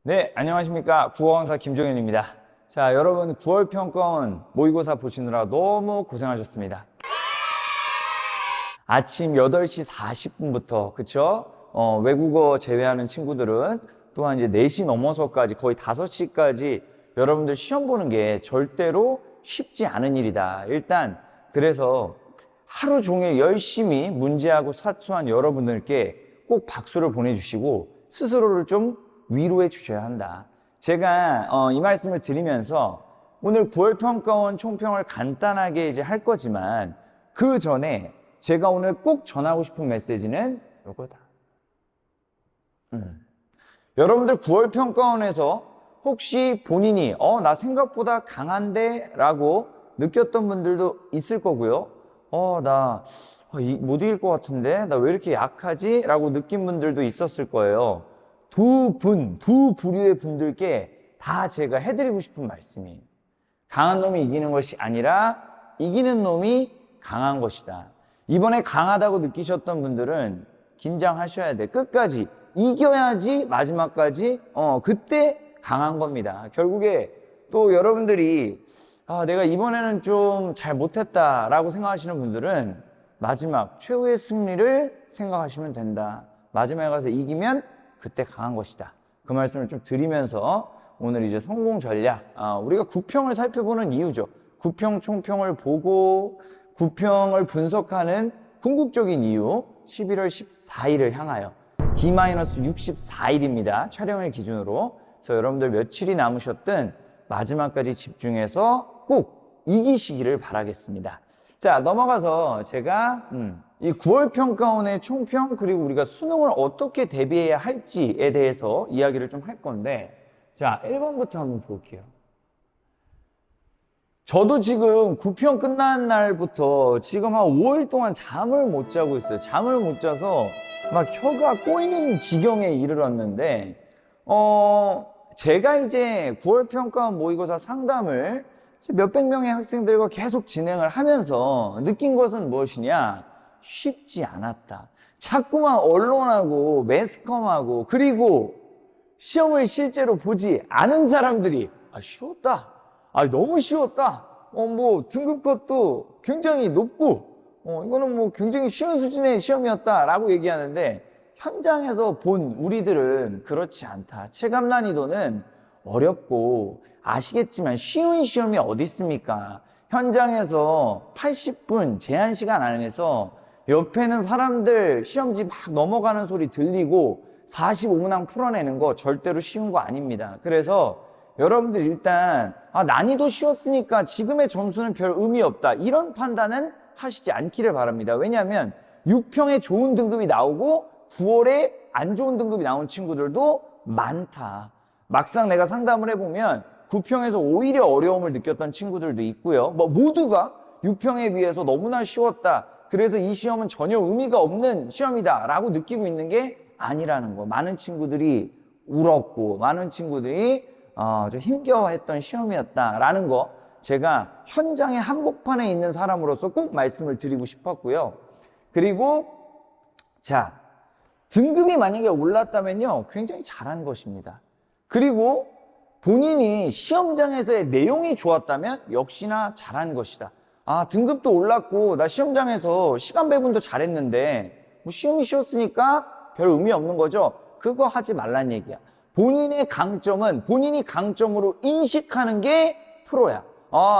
네, 안녕하십니까. 국어강사 김종현입니다. 자, 여러분 9월 평가원 모의고사 보시느라 너무 고생하셨습니다. 아침 8시 40분부터, 그쵸? 외국어 제외하는 친구들은 또한 이제 4시 넘어서까지 거의 5시까지 여러분들 시험 보는 게 절대로 쉽지 않은 일이다. 일단, 그래서 하루 종일 열심히 문제하고 사투한 여러분들께 꼭 박수를 보내주시고 스스로를 좀 위로해 주셔야 한다. 제가 이 말씀을 드리면서 오늘 9월 평가원 총평을 간단하게 이제 할 거지만 그 전에 제가 오늘 꼭 전하고 싶은 메시지는 이거다. 여러분들 9월 평가원에서 혹시 본인이 나 생각보다 강한데 라고 느꼈던 분들도 있을 거고요. 나 못 이길 것 같은데 나 왜 이렇게 약하지? 라고 느낀 분들도 있었을 거예요. 두 부류의 분들께 다 제가 해드리고 싶은 말씀이에요. 강한 놈이 이기는 것이 아니라 이기는 놈이 강한 것이다. 이번에 강하다고 느끼셨던 분들은 긴장하셔야 돼. 끝까지 이겨야지 마지막까지 그때 강한 겁니다. 결국에 또 여러분들이 내가 이번에는 좀 잘 못했다 라고 생각하시는 분들은 마지막 최후의 승리를 생각하시면 된다. 마지막에 가서 이기면 그때 강한 것이다. 그 말씀을 좀 드리면서 오늘 이제 성공 전략, 우리가 구평을 살펴보는 이유죠. 구평, 총평을 보고 구평을 분석하는 궁극적인 이유 11월 14일을 향하여 D-64일입니다. 촬영일 기준으로. 그래서 여러분들 며칠이 남으셨든 마지막까지 집중해서 꼭 이기시기를 바라겠습니다. 자, 넘어가서 제가 이 9월 평가원의 총평 그리고 우리가 수능을 어떻게 대비해야 할지에 대해서 이야기를 좀 할 건데, 자, 1번부터 한번 볼게요. 저도 지금 9평 끝난 날부터 지금 한 5일 동안 잠을 못 자고 있어요. 잠을 못 자서 막 혀가 꼬이는 지경에 이르렀는데 제가 이제 9월 평가원 모의고사 상담을 몇백 명의 학생들과 계속 진행을 하면서 느낀 것은 무엇이냐? 쉽지 않았다. 자꾸만 언론하고 매스컴하고 그리고 시험을 실제로 보지 않은 사람들이 쉬웠다. 너무 쉬웠다. 뭐 등급컷도 굉장히 높고 이거는 뭐 굉장히 쉬운 수준의 시험이었다라고 얘기하는데 현장에서 본 우리들은 그렇지 않다. 체감 난이도는 어렵고 아시겠지만 쉬운 시험이 어디 있습니까? 현장에서 80분 제한 시간 안에서 옆에는 사람들 시험지 막 넘어가는 소리 들리고 45문항 풀어내는 거 절대로 쉬운 거 아닙니다. 그래서 여러분들 일단 난이도 쉬웠으니까 지금의 점수는 별 의미 없다. 이런 판단은 하시지 않기를 바랍니다. 왜냐하면 6평에 좋은 등급이 나오고 9월에 안 좋은 등급이 나온 친구들도 많다. 막상 내가 상담을 해보면 9평에서 오히려 어려움을 느꼈던 친구들도 있고요. 모두가 6평에 비해서 너무나 쉬웠다. 그래서 이 시험은 전혀 의미가 없는 시험이다 라고 느끼고 있는 게 아니라는 거. 많은 친구들이 울었고 많은 친구들이 좀 힘겨워했던 시험이었다라는 거 제가 현장의 한복판에 있는 사람으로서 꼭 말씀을 드리고 싶었고요. 그리고 자, 등급이 만약에 올랐다면요 굉장히 잘한 것입니다. 그리고 본인이 시험장에서의 내용이 좋았다면 역시나 잘한 것이다. 등급도 올랐고 나 시험장에서 시간 배분도 잘했는데 뭐 시험이 쉬웠으니까 별 의미 없는 거죠. 그거 하지 말란 얘기야. 본인의 강점은 본인이 강점으로 인식하는 게 프로야.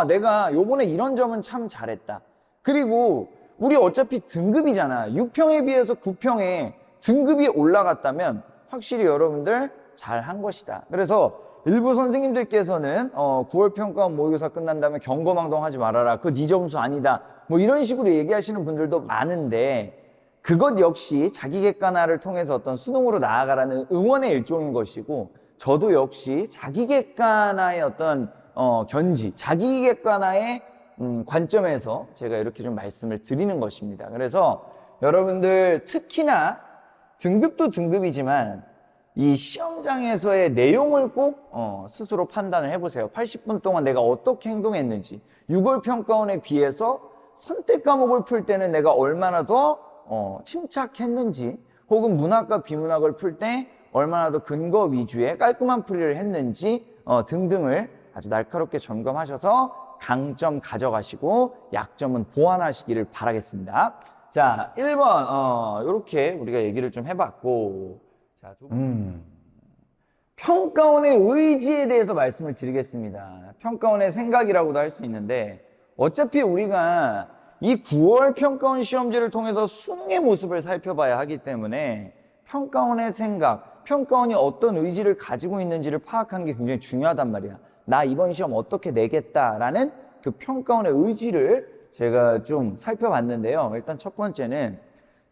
내가 요번에 이런 점은 참 잘했다. 그리고 우리 어차피 등급이잖아. 6평에 비해서 9평에 등급이 올라갔다면 확실히 여러분들 잘한 것이다. 그래서 일부 선생님들께서는 9월 평가원 모의고사 끝난 다음에 경거망동하지 말아라. 그거 네 점수 아니다. 뭐 이런 식으로 얘기하시는 분들도 많은데 그것 역시 자기 객관화를 통해서 어떤 수능으로 나아가라는 응원의 일종인 것이고 저도 역시 자기 객관화의 어떤 견지, 자기 객관화의 관점에서 제가 이렇게 좀 말씀을 드리는 것입니다. 그래서 여러분들 특히나 등급도 등급이지만 이 시험장에서의 내용을 꼭 스스로 판단을 해보세요. 80분 동안 내가 어떻게 행동했는지 6월 평가원에 비해서 선택 과목을 풀 때는 내가 얼마나 더 침착했는지 혹은 문학과 비문학을 풀 때 얼마나 더 근거 위주의 깔끔한 풀이를 했는지 등등을 아주 날카롭게 점검하셔서 강점 가져가시고 약점은 보완하시기를 바라겠습니다. 자, 1번 이렇게 우리가 얘기를 좀 해봤고, 자, 평가원의 의지에 대해서 말씀을 드리겠습니다. 평가원의 생각이라고도 할 수 있는데, 어차피 우리가 이 9월 평가원 시험지를 통해서 수능의 모습을 살펴봐야 하기 때문에 평가원의 생각, 평가원이 어떤 의지를 가지고 있는지를 파악하는 게 굉장히 중요하단 말이야. 나 이번 시험 어떻게 내겠다라는 그 평가원의 의지를 제가 좀 살펴봤는데요. 일단 첫 번째는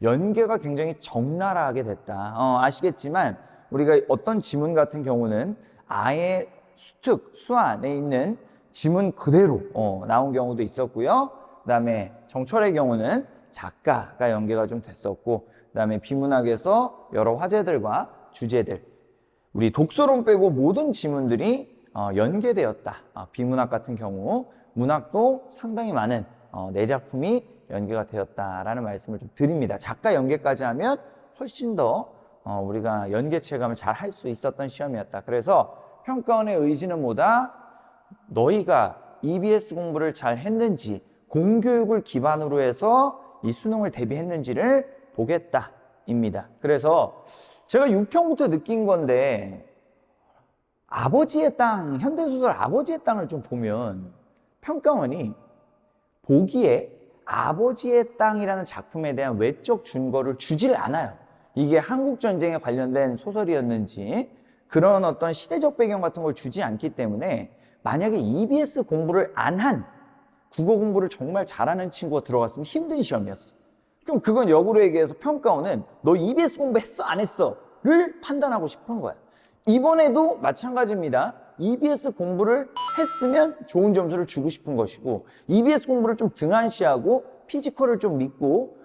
연계가 굉장히 적나라하게 됐다. 아시겠지만 우리가 어떤 지문 같은 경우는 아예 수 안에 있는 지문 그대로 나온 경우도 있었고요. 그다음에 정철의 경우는 작가가 연계가 좀 됐었고, 그다음에 비문학에서 여러 화제들과 주제들, 우리 독서론 빼고 모든 지문들이 연계되었다. 비문학 같은 경우 문학도 상당히 많은 네 작품이 연계가 되었다라는 말씀을 좀 드립니다. 작가 연계까지 하면 훨씬 더 우리가 연계 체감을 잘 할 수 있었던 시험이었다. 그래서 평가원의 의지는 뭐다? 너희가 EBS 공부를 잘 했는지, 공교육을 기반으로 해서 이 수능을 대비했는지를 보겠다입니다. 그래서 제가 6평부터 느낀 건데, 아버지의 땅, 현대소설 아버지의 땅을 좀 보면 평가원이 보기에 아버지의 땅이라는 작품에 대한 외적 준거를 주질 않아요. 이게 한국전쟁에 관련된 소설이었는지 그런 어떤 시대적 배경 같은 걸 주지 않기 때문에, 만약에 EBS 공부를 안 한, 국어 공부를 정말 잘하는 친구가 들어갔으면 힘든 시험이었어. 그럼 그건 역으로 얘기해서 평가원은 너 EBS 공부했어 안 했어? 를 판단하고 싶은 거야. 이번에도 마찬가지입니다. EBS 공부를 했으면 좋은 점수를 주고 싶은 것이고, EBS 공부를 좀 등한시하고 피지컬을 좀 믿고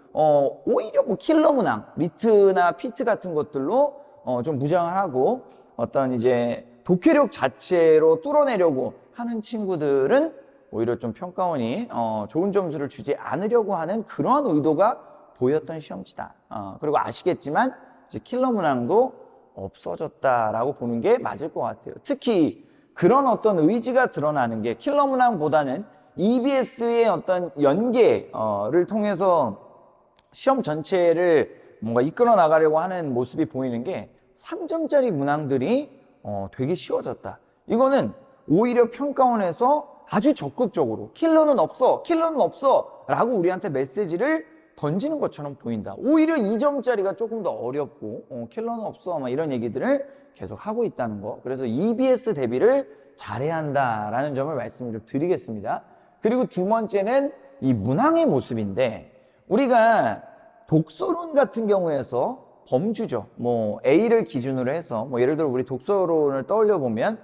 오히려 뭐 킬러 문항, 리트나 피트 같은 것들로 좀 무장을 하고 어떤 이제 독해력 자체로 뚫어내려고 하는 친구들은 오히려 좀 평가원이 좋은 점수를 주지 않으려고 하는 그러한 의도가 보였던 시험지다. 그리고 아시겠지만 이제 킬러 문항도 없어졌다라고 보는 게 맞을 것 같아요. 특히 그런 어떤 의지가 드러나는 게 킬러 문항보다는 EBS의 어떤 연계를 통해서 시험 전체를 뭔가 이끌어 나가려고 하는 모습이 보이는 게 3점짜리 문항들이 되게 쉬워졌다. 이거는 오히려 평가원에서 아주 적극적으로 킬러는 없어, 킬러는 없어 라고 우리한테 메시지를 던지는 것처럼 보인다. 오히려 2점짜리가 조금 더 어렵고 킬러는 없어 막 이런 얘기들을 계속 하고 있다는 거. 그래서 EBS 대비를 잘해야 한다라는 점을 말씀을 좀 드리겠습니다. 그리고 두 번째는 이 문항의 모습인데, 우리가 독서론 같은 경우에서 범주죠. 뭐 A를 기준으로 해서 뭐 예를 들어 우리 독서론을 떠올려 보면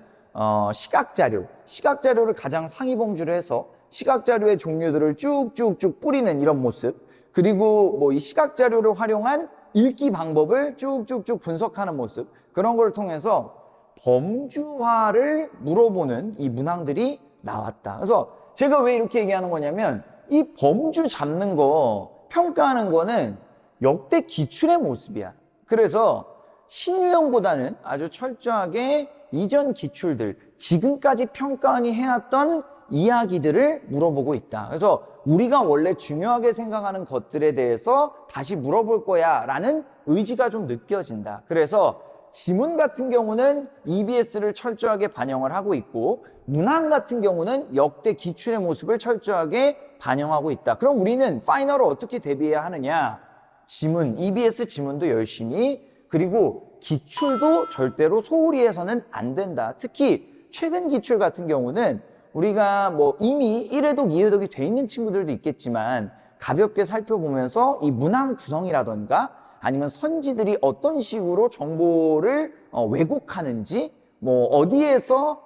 시각자료를 가장 상위 범주로 해서 시각자료의 종류들을 쭉쭉쭉 뿌리는 이런 모습, 그리고 뭐 이 시각자료를 활용한 읽기 방법을 쭉쭉쭉 분석하는 모습, 그런 걸 통해서 범주화를 물어보는 이 문항들이 나왔다. 그래서 제가 왜 이렇게 얘기하는 거냐면, 이 범주 잡는 거, 평가하는 거는 역대 기출의 모습이야. 그래서 신유형보다는 아주 철저하게 이전 기출들, 지금까지 평가원이 해왔던 이야기들을 물어보고 있다. 그래서 우리가 원래 중요하게 생각하는 것들에 대해서 다시 물어볼 거야 라는 의지가 좀 느껴진다. 그래서 지문 같은 경우는 EBS를 철저하게 반영을 하고 있고, 문항 같은 경우는 역대 기출의 모습을 철저하게 반영하고 있다. 그럼 우리는 파이널을 어떻게 대비해야 하느냐? 지문, EBS 지문도 열심히, 그리고 기출도 절대로 소홀히 해서는 안 된다. 특히 최근 기출 같은 경우는 우리가 뭐 이미 1회독, 2회독이 돼 있는 친구들도 있겠지만, 가볍게 살펴보면서 이 문항 구성이라던가 아니면 선지들이 어떤 식으로 정보를 왜곡하는지, 뭐 어디에서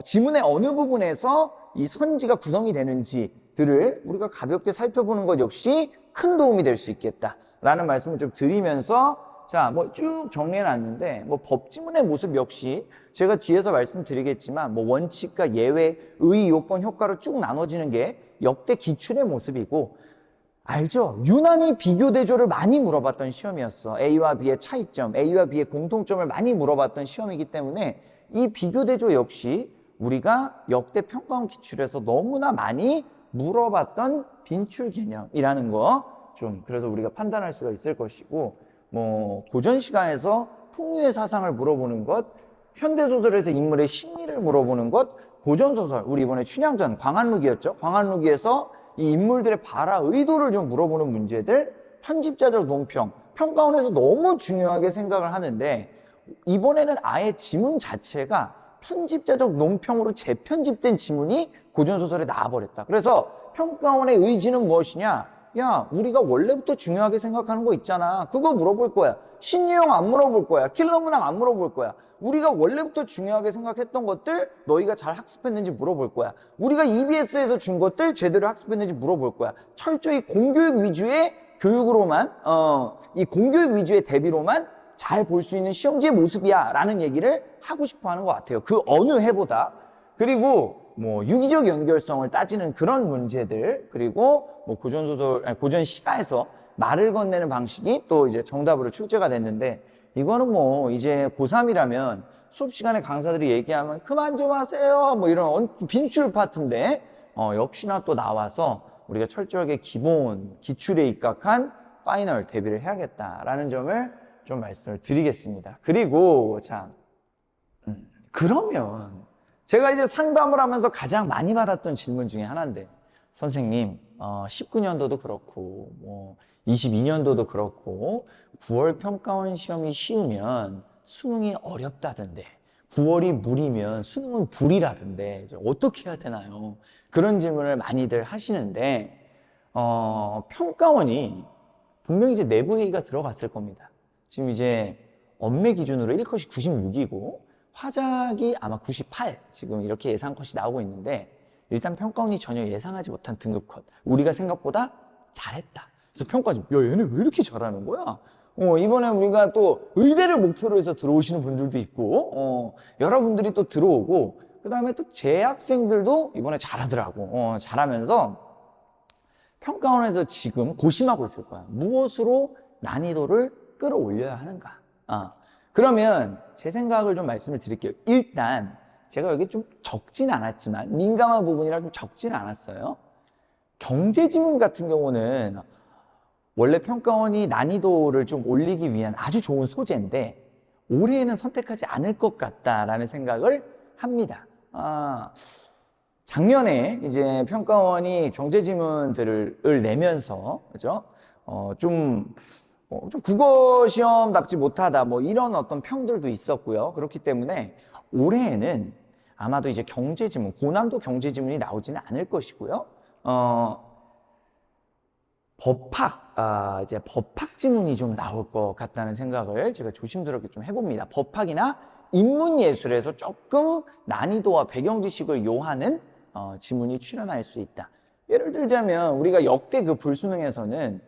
지문의 어느 부분에서 이 선지가 구성이 되는지들을 우리가 가볍게 살펴보는 것 역시 큰 도움이 될 수 있겠다라는 말씀을 좀 드리면서, 자, 뭐 쭉 정리해 놨는데, 뭐 법지문의 모습 역시 제가 뒤에서 말씀드리겠지만, 뭐 원칙과 예외, 의, 요건, 효과로 쭉 나눠지는 게 역대 기출의 모습이고, 알죠? 유난히 비교 대조를 많이 물어봤던 시험이었어. A와 B의 차이점, A와 B의 공통점을 많이 물어봤던 시험이기 때문에 이 비교 대조 역시 우리가 역대 평가원 기출에서 너무나 많이 물어봤던 빈출 개념이라는 거 좀 그래서 우리가 판단할 수가 있을 것이고, 뭐 고전 시간에서 풍류의 사상을 물어보는 것, 현대 소설에서 인물의 심리를 물어보는 것, 고전 소설 우리 이번에 춘향전 광안루기였죠. 광안루기에서 이 인물들의 발화 의도를 좀 물어보는 문제들, 편집자적 논평, 평가원에서 너무 중요하게 생각을 하는데 이번에는 아예 지문 자체가 편집자적 논평으로 재편집된 지문이 고전소설에 나와버렸다. 그래서 평가원의 의지는 무엇이냐? 야, 우리가 원래부터 중요하게 생각하는 거 있잖아. 그거 물어볼 거야. 신유형 안 물어볼 거야. 킬러 문항 안 물어볼 거야. 우리가 원래부터 중요하게 생각했던 것들 너희가 잘 학습했는지 물어볼 거야. 우리가 EBS에서 준 것들 제대로 학습했는지 물어볼 거야. 철저히 공교육 위주의 교육으로만 이 공교육 위주의 대비로만 잘 볼 수 있는 시험지의 모습이야 라는 얘기를 하고 싶어 하는 것 같아요. 그 어느 해보다. 그리고 뭐 유기적 연결성을 따지는 그런 문제들, 그리고 뭐 고전 시가에서 말을 건네는 방식이 또 이제 정답으로 출제가 됐는데, 이거는 뭐 이제 고3이라면 수업 시간에 강사들이 얘기하면 그만 좀 하세요 뭐 이런 빈출 파트인데 역시나 또 나와서 우리가 철저하게 기본 기출에 입각한 파이널 대비를 해야겠다라는 점을 좀 말씀을 드리겠습니다. 그리고 자, 그러면 제가 이제 상담을 하면서 가장 많이 받았던 질문 중에 하나인데, 선생님 19년도도 그렇고 뭐 22년도도 그렇고 9월 평가원 시험이 쉬우면 수능이 어렵다던데 9월이 무리면 수능은 불이라던데 이제 어떻게 해야 되나요? 그런 질문을 많이들 하시는데 평가원이 분명히 이제 내부 회의가 들어갔을 겁니다. 지금 이제 엄매 기준으로 1컷이 96이고 화작이 아마 98 지금 이렇게 예상 컷이 나오고 있는데, 일단 평가원이 전혀 예상하지 못한 등급 컷, 우리가 생각보다 잘했다. 그래서 평가원이 야 얘네 왜 이렇게 잘하는 거야? 이번에 우리가 또 의대를 목표로 해서 들어오시는 분들도 있고 여러분들이 또 들어오고, 그 다음에 또 재학생들도 이번에 잘하더라고. 잘하면서 평가원에서 지금 고심하고 있을 거야. 무엇으로 난이도를 끌어올려야 하는가? 그러면 제 생각을 좀 말씀을 드릴게요. 일단 제가 여기 좀 적진 않았지만 민감한 부분이라 좀 적진 않았어요. 경제지문 같은 경우는 원래 평가원이 난이도를 좀 올리기 위한 아주 좋은 소재인데 올해에는 선택하지 않을 것 같다라는 생각을 합니다. 작년에 이제 평가원이 경제지문들을 내면서 그죠? 좀 국어 시험답지 못하다 뭐 이런 어떤 평들도 있었고요. 그렇기 때문에 올해에는 아마도 이제 경제지문, 고난도 경제지문이 나오지는 않을 것이고요. 이제 법학 지문이 좀 나올 것 같다는 생각을 제가 조심스럽게 좀 해봅니다. 법학이나 인문예술에서 조금 난이도와 배경 지식을 요하는 지문이 출연할 수 있다. 예를 들자면 우리가 역대 그 불수능에서는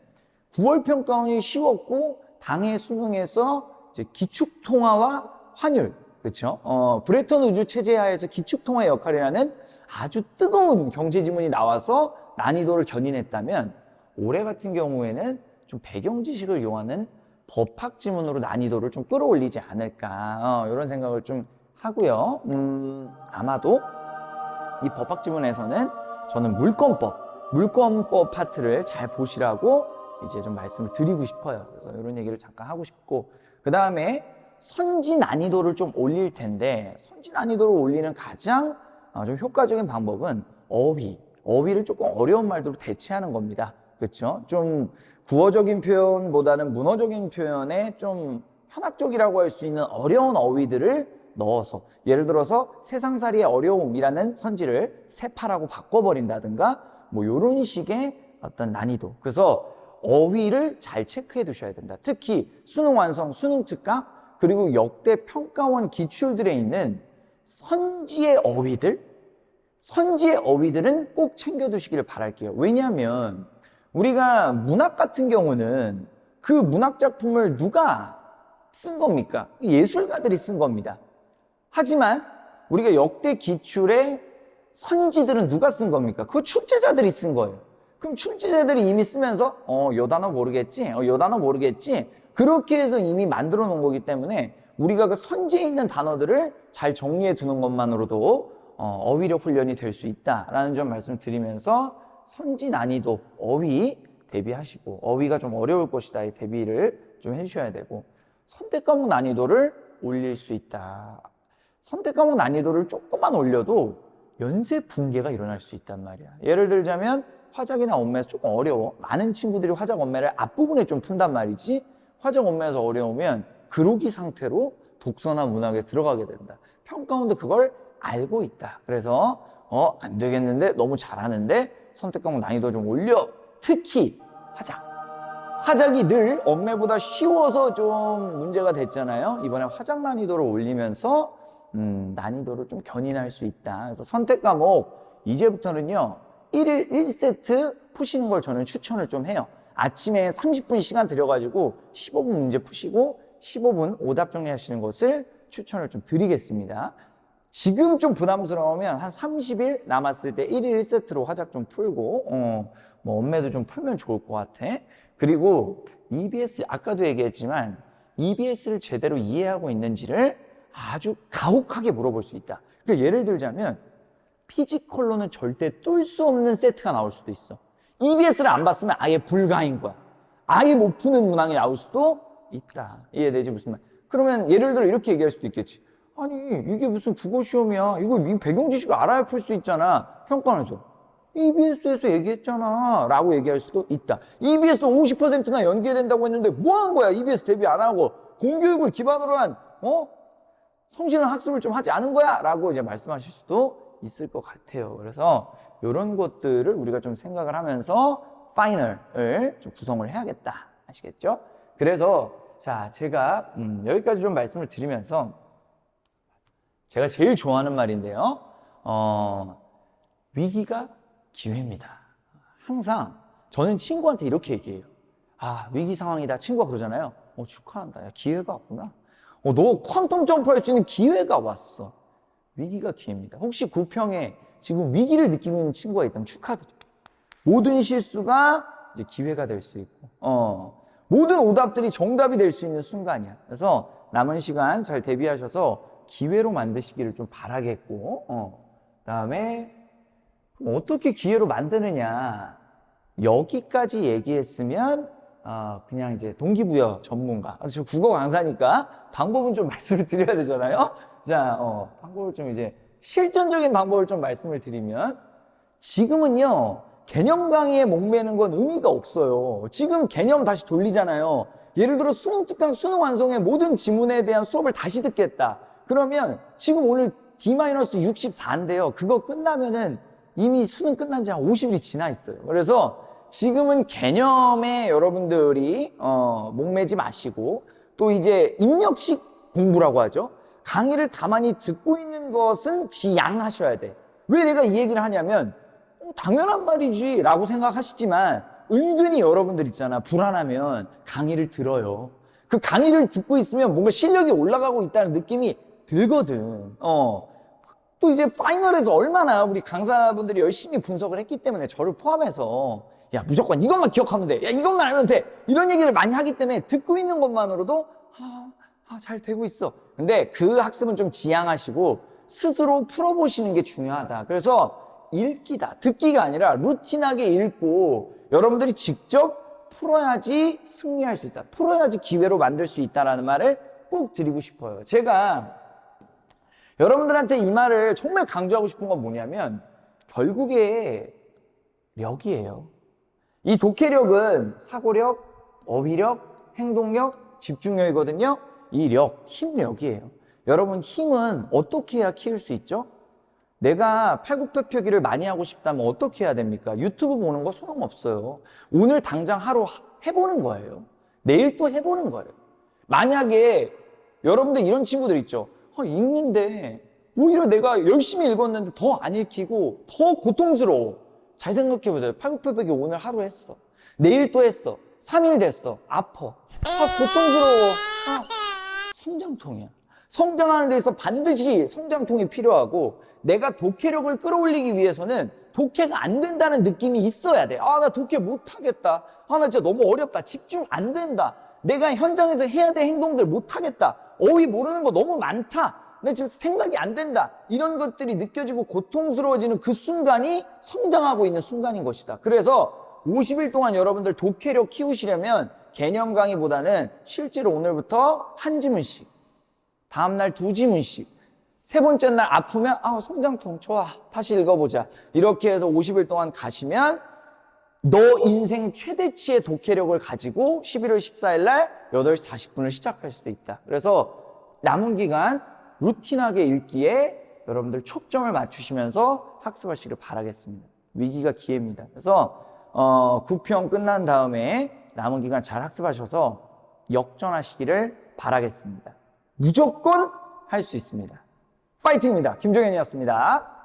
9월 평가원이 쉬웠고 당해 수능에서 이제 기축통화와 환율, 그렇죠? 브레턴 우주 체제 하에서 기축통화 역할이라는 아주 뜨거운 경제지문이 나와서 난이도를 견인했다면, 올해 같은 경우에는 좀 배경 지식을 요하는 법학 지문으로 난이도를 좀 끌어올리지 않을까 이런 생각을 좀 하고요. 아마도 이 법학 지문에서는 저는 물권법 파트를 잘 보시라고 이제 좀 말씀을 드리고 싶어요. 그래서 이런 얘기를 잠깐 하고 싶고, 그 다음에 선지 난이도를 좀 올릴 텐데, 선지 난이도를 올리는 가장 좀 효과적인 방법은 어휘를 조금 어려운 말들로 대체하는 겁니다. 그렇죠? 좀 구어적인 표현보다는 문어적인 표현에 좀 현학적이라고 할 수 있는 어려운 어휘들을 넣어서, 예를 들어서 세상살이의 어려움이라는 선지를 세파라고 바꿔버린다든가 뭐 이런 식의 어떤 난이도. 그래서 어휘를 잘 체크해 두셔야 된다. 특히 수능 완성, 수능 특강, 그리고 역대 평가원 기출들에 있는 선지의 어휘들은 꼭 챙겨 두시기를 바랄게요. 왜냐하면 우리가 문학 같은 경우는 그 문학 작품을 누가 쓴 겁니까? 예술가들이 쓴 겁니다. 하지만 우리가 역대 기출의 선지들은 누가 쓴 겁니까? 그 출제자들이 쓴 거예요. 그럼 출제자들이 이미 쓰면서 요 단어 모르겠지? 요 단어 모르겠지? 그렇게 해서 이미 만들어 놓은 거기 때문에 우리가 그 선지에 있는 단어들을 잘 정리해 두는 것만으로도 어휘력 훈련이 될 수 있다라는 점 말씀드리면서 선지 난이도 어휘 대비하시고, 어휘가 좀 어려울 것이다 이 대비를 좀 해주셔야 되고, 선택 과목 난이도를 올릴 수 있다. 선택 과목 난이도를 조금만 올려도 연쇄 붕괴가 일어날 수 있단 말이야. 예를 들자면 화작이나 언매에서 조금 어려워. 많은 친구들이 화작 언매를 앞부분에 좀 푼단 말이지. 화작 언매에서 어려우면 그로기 상태로 독서나 문학에 들어가게 된다. 평가원도 그걸 알고 있다. 그래서 안 되겠는데 너무 잘하는데 선택 과목 난이도 좀 올려. 특히 화작. 화작이 늘 언매보다 쉬워서 좀 문제가 됐잖아요. 이번에 화작 난이도를 올리면서 난이도를 좀 견인할 수 있다. 그래서 선택 과목 이제부터는요 1일 1세트 푸시는 걸 저는 추천을 좀 해요. 아침에 30분 시간 들여가지고 15분 문제 푸시고 15분 오답 정리하시는 것을 추천을 좀 드리겠습니다. 지금 좀 부담스러우면 한 30일 남았을 때 1일 1세트로 화작 좀 풀고 뭐 언매도 좀 풀면 좋을 것 같아. 그리고 EBS 아까도 얘기했지만 EBS를 제대로 이해하고 있는지를 아주 가혹하게 물어볼 수 있다. 그러니까 예를 들자면 피지컬로는 절대 뚫을 수 없는 세트가 나올 수도 있어. EBS를 안 봤으면 아예 불가인 거야. 아예 못 푸는 문항이 나올 수도 있다. 이해되지 무슨 말? 그러면 예를 들어 이렇게 얘기할 수도 있겠지. 아니 이게 무슨 국어 시험이야. 이거 배경 지식 알아야 풀 수 있잖아. 평가원에서 EBS에서 얘기했잖아 라고 얘기할 수도 있다. EBS 50%나 연계된다고 했는데 뭐 한 거야? EBS 대비 안 하고 공교육을 기반으로 한 성실한 학습을 좀 하지 않은 거야? 라고 이제 말씀하실 수도 있을 것 같아요. 그래서 이런 것들을 우리가 좀 생각을 하면서 파이널을 좀 구성을 해야겠다. 아시겠죠? 그래서 자, 제가 여기까지 좀 말씀을 드리면서 제가 제일 좋아하는 말인데요. 위기가 기회입니다. 항상 저는 친구한테 이렇게 얘기해요. 아, 위기 상황이다. 친구가 그러잖아요. 축하한다. 야, 기회가 왔구나. 너 퀀텀 점프할 수 있는 기회가 왔어. 위기가 기회입니다. 혹시 구평에 지금 위기를 느끼고 있는 친구가 있다면 축하드려요. 모든 실수가 이제 기회가 될 수 있고, 모든 오답들이 정답이 될 수 있는 순간이야. 그래서 남은 시간 잘 대비하셔서 기회로 만드시기를 좀 바라겠고, 그다음에 어떻게 기회로 만드느냐. 여기까지 얘기했으면 그냥 이제 동기부여 전문가. 저 국어 강사니까 방법은 좀 말씀을 드려야 되잖아요. 자, 방법을 좀 이제 실전적인 방법을 좀 말씀을 드리면, 지금은요 개념 강의에 목매는 건 의미가 없어요. 지금 개념 다시 돌리잖아요. 예를 들어 수능 특강 수능 완성의 모든 지문에 대한 수업을 다시 듣겠다. 그러면 지금 오늘 D-64인데요. 그거 끝나면은 이미 수능 끝난 지 한 50일이 지나 있어요. 그래서 지금은 개념에 여러분들이 목매지 마시고, 또 이제 입력식 공부라고 하죠. 강의를 가만히 듣고 있는 것은 지양하셔야 돼. 왜 내가 이 얘기를 하냐면 당연한 말이지 라고 생각하시지만 은근히 여러분들 있잖아, 불안하면 강의를 들어요. 그 강의를 듣고 있으면 뭔가 실력이 올라가고 있다는 느낌이 들거든. 또 이제 파이널에서 얼마나 우리 강사분들이 열심히 분석을 했기 때문에 저를 포함해서 야 무조건 이것만 기억하면 돼, 야 이것만 알면 돼, 이런 얘기를 많이 하기 때문에 듣고 있는 것만으로도 잘 되고 있어. 근데 그 학습은 좀 지양하시고 스스로 풀어보시는 게 중요하다. 그래서 읽기다, 듣기가 아니라 루틴하게 읽고 여러분들이 직접 풀어야지 승리할 수 있다, 풀어야지 기회로 만들 수 있다라는 말을 꼭 드리고 싶어요. 제가 여러분들한테 이 말을 정말 강조하고 싶은 건 뭐냐면 결국에 력이에요. 이 독해력은 사고력, 어휘력, 행동력, 집중력이거든요. 이 력, 힘력이에요. 여러분 힘은 어떻게 해야 키울 수 있죠? 내가 팔굽혀펴기를 많이 하고 싶다면 어떻게 해야 됩니까? 유튜브 보는 거 소용없어요. 오늘 당장 하루 해보는 거예요. 내일 또 해보는 거예요. 만약에 여러분들 이런 친구들 있죠. 읽는데 오히려 내가 열심히 읽었는데 더 안 읽히고 더 고통스러워. 잘 생각해보세요. 팔굽혀펴기 오늘 하루 했어. 내일 또 했어. 3일 됐어. 아파. 고통스러워. 성장통이야. 성장하는 데서 반드시 성장통이 필요하고, 내가 독해력을 끌어올리기 위해서는 독해가 안 된다는 느낌이 있어야 돼. 아, 나 독해 못하겠다. 아, 나 진짜 너무 어렵다. 집중 안 된다. 내가 현장에서 해야 될 행동들 못하겠다. 어휘 모르는 거 너무 많다. 내 지금 생각이 안 된다. 이런 것들이 느껴지고 고통스러워지는 그 순간이 성장하고 있는 순간인 것이다. 그래서 50일 동안 여러분들 독해력 키우시려면 개념 강의보다는 실제로 오늘부터 한 지문씩, 다음날 두 지문씩, 세 번째 날 아프면 성장통 좋아, 다시 읽어보자. 이렇게 해서 50일 동안 가시면 너 인생 최대치의 독해력을 가지고 11월 14일 날 8시 40분을 시작할 수 있다. 그래서 남은 기간 루틴하게 읽기에 여러분들 초점을 맞추시면서 학습하시길 바라겠습니다. 위기가 기회입니다. 그래서 9편 끝난 다음에 남은 기간 잘 학습하셔서 역전하시기를 바라겠습니다. 무조건 할 수 있습니다. 파이팅입니다. 김종현이었습니다.